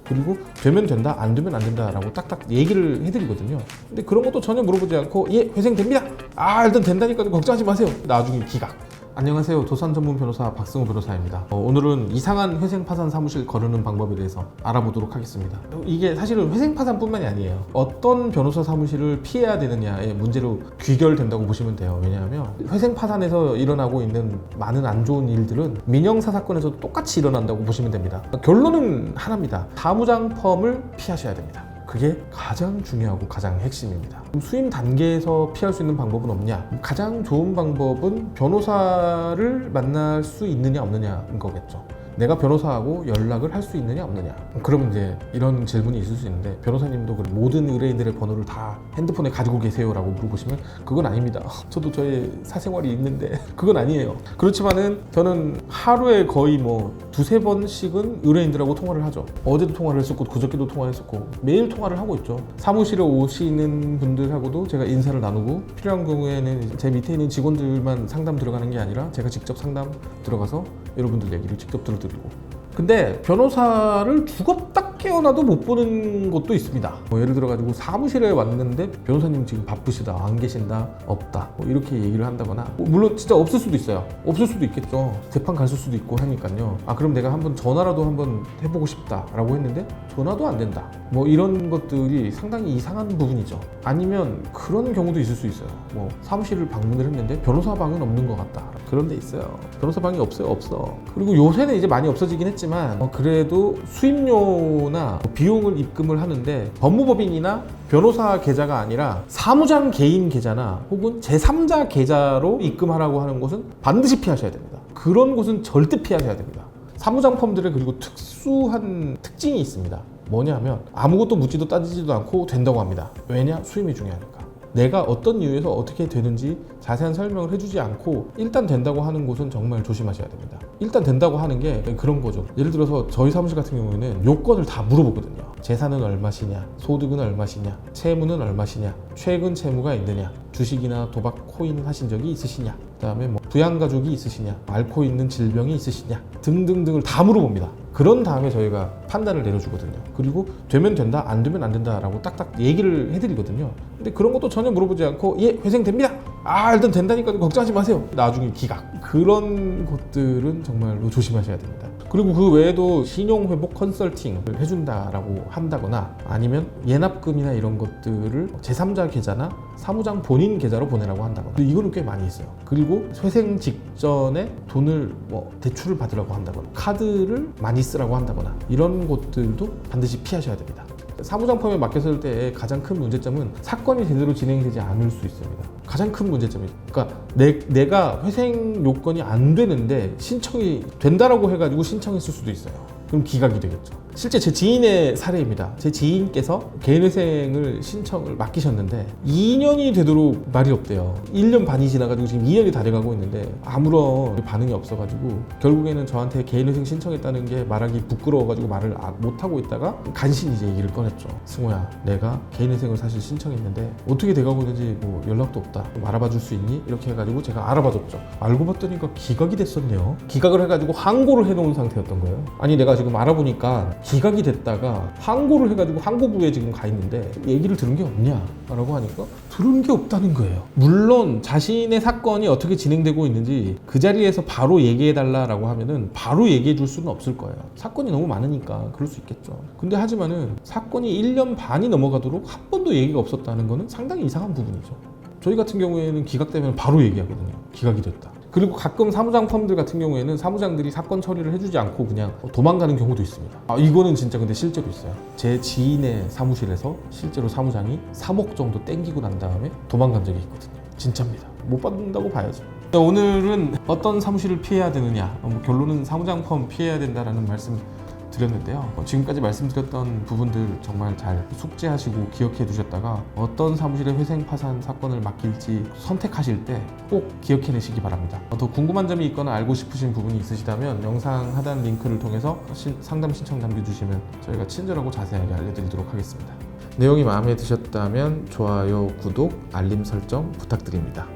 그리고 되면 된다, 안 되면 안 된다라고 딱딱 얘기를 해드리거든요. 근데 그런 것도 전혀 물어보지 않고 예, 회생됩니다. 일단 된다니까 걱정하지 마세요. 나중에 기각. 안녕하세요. 도산 전문 변호사 박승호 변호사입니다. 오늘은 이상한 회생 파산 사무실 거르는 방법에 대해서 알아보도록 하겠습니다. 이게 사실은 회생 파산뿐만이 아니에요. 어떤 변호사 사무실을 피해야 되느냐의 문제로 귀결된다고 보시면 돼요. 왜냐하면 회생 파산에서 일어나고 있는 많은 안 좋은 일들은 민형사 사건에서도 똑같이 일어난다고 보시면 됩니다. 결론은 하나입니다. 사무장 펌을 피하셔야 됩니다. 그게 가장 중요하고 가장 핵심입니다. 수임 단계에서 피할 수 있는 방법은 없냐? 가장 좋은 방법은 변호사를 만날 수 있느냐 없느냐인 거겠죠. 내가 변호사하고 연락을 할 수 있느냐 없느냐. 그러면 이제 이런 질문이 있을 수 있는데, 변호사님도 모든 의뢰인들의 번호를 다 핸드폰에 가지고 계세요라고 물어보시면 그건 아닙니다. 저도 저의 사생활이 있는데 그건 아니에요. 그렇지만은 저는 하루에 거의 두세 번씩은 의뢰인들하고 통화를 하죠. 어제도 통화를 했었고 그저께도 통화했었고 매일 통화를 하고 있죠. 사무실에 오시는 분들하고도 제가 인사를 나누고, 필요한 경우에는 제 밑에 있는 직원들만 상담 들어가는 게 아니라 제가 직접 상담 들어가서 여러분들 얘기를 직접 들어드리고. 근데 변호사를 죽었다 깨어나도 못 보는 것도 있습니다. 예를 들어가지고 사무실에 왔는데 변호사님 지금 바쁘시다, 안 계신다, 없다, 이렇게 얘기를 한다거나, 물론 진짜 없을 수도 있어요. 없을 수도 있겠죠. 재판 갔을 수도 있고 하니까요. 그럼 내가 한번 전화라도 한번 해보고 싶다라고 했는데 전화도 안 된다, 이런 것들이 상당히 이상한 부분이죠. 아니면 그런 경우도 있을 수 있어요. 사무실을 방문을 했는데 변호사 방은 없는 것 같다, 그런 데 있어요. 변호사 방이 없어요. 없어. 그리고 요새는 이제 많이 없어지긴 했지만 그래도 수임료나 비용을 입금을 하는데 법무법인이나 변호사 계좌가 아니라 사무장 개인 계좌나 혹은 제3자 계좌로 입금하라고 하는 곳은 반드시 피하셔야 됩니다. 그런 곳은 절대 피하셔야 됩니다. 사무장 펌들의 그리고 특수한 특징이 있습니다. 뭐냐면 아무것도 묻지도 따지지도 않고 된다고 합니다. 왜냐? 수임이 중요하니까. 내가 어떤 이유에서 어떻게 되는지 자세한 설명을 해주지 않고 일단 된다고 하는 곳은 정말 조심하셔야 됩니다. 일단 된다고 하는 게 그런 거죠. 예를 들어서 저희 사무실 같은 경우에는 요건을 다 물어보거든요. 재산은 얼마시냐, 소득은 얼마시냐, 채무는 얼마시냐, 최근 채무가 있느냐, 주식이나 도박, 코인 하신 적이 있으시냐, 그 다음에 부양가족이 있으시냐, 앓고 있는 질병이 있으시냐 등등등을 다 물어봅니다. 그런 다음에 저희가 판단을 내려주거든요. 그리고 되면 된다, 안 되면 안 된다라고 딱딱 얘기를 해드리거든요. 근데 그런 것도 전혀 물어보지 않고 예, 회생됩니다. 일단 된다니까 걱정하지 마세요. 나중에 기각. 그런 것들은 정말로 조심하셔야 됩니다. 그리고 그 외에도 신용회복 컨설팅을 해준다라고 한다거나, 아니면 예납금이나 이런 것들을 제3자 계좌나 사무장 본인 계좌로 보내라고 한다거나, 이거는 꽤 많이 있어요. 그리고 회생 직전에 돈을 대출을 받으라고 한다거나, 카드를 많이 쓰라고 한다거나, 이런 것들도 반드시 피하셔야 됩니다. 사무장 펌에 맡겼을 때 가장 큰 문제점은 사건이 제대로 진행되지 않을 수 있습니다. 가장 큰 문제점이, 그러니까 내가 회생 요건이 안 되는데 신청이 된다라고 해가지고 신청했을 수도 있어요. 그럼 기각이 되겠죠. 실제 제 지인의 사례입니다. 제 지인께서 개인회생을 신청을 맡기셨는데 2년이 되도록 말이 없대요. 1년 반이 지나가지고 지금 2년이 다 돼가고 있는데 아무런 반응이 없어가지고 결국에는 저한테 개인회생 신청했다는 게 말하기 부끄러워가지고 말을 못하고 있다가 간신히 이제 얘기를 꺼냈죠. 승호야, 내가 개인회생을 사실 신청했는데 어떻게 돼가고 있는지 연락도 없다, 좀 알아봐 줄 수 있니? 이렇게 해가지고 제가 알아봐줬죠. 알고 봤더니까 기각이 됐었네요. 기각을 해가지고 항고를 해놓은 상태였던 거예요. 아니, 내가 지금 알아보니까 기각이 됐다가 항고를 해가지고 항고부에 지금 가 있는데 얘기를 들은 게 없냐? 라고 하니까 들은 게 없다는 거예요. 물론 자신의 사건이 어떻게 진행되고 있는지 그 자리에서 바로 얘기해달라고 하면은 바로 얘기해 줄 수는 없을 거예요. 사건이 너무 많으니까 그럴 수 있겠죠. 근데 하지만은 사건이 1년 반이 넘어가도록 한 번도 얘기가 없었다는 거는 상당히 이상한 부분이죠. 저희 같은 경우에는 기각되면 바로 얘기하거든요. 기각이 됐다. 그리고 가끔 사무장 펌들 같은 경우에는 사무장들이 사건 처리를 해주지 않고 그냥 도망가는 경우도 있습니다. 이거는 진짜 근데 실제로 있어요. 제 지인의 사무실에서 실제로 사무장이 3억 정도 땡기고 난 다음에 도망간 적이 있거든요. 진짜입니다. 못 받는다고 봐야죠. 오늘은 어떤 사무실을 피해야 되느냐, 결론은 사무장 펌 피해야 된다라는 말씀 드렸는데요. 지금까지 말씀드렸던 부분들 정말 잘 숙지하시고 기억해 두셨다가 어떤 사무실의 회생 파산 사건을 맡길지 선택하실 때 꼭 기억해 내시기 바랍니다. 더 궁금한 점이 있거나 알고 싶으신 부분이 있으시다면 영상 하단 링크를 통해서 상담 신청 남겨주시면 저희가 친절하고 자세하게 알려드리도록 하겠습니다. 내용이 마음에 드셨다면 좋아요, 구독, 알림 설정 부탁드립니다.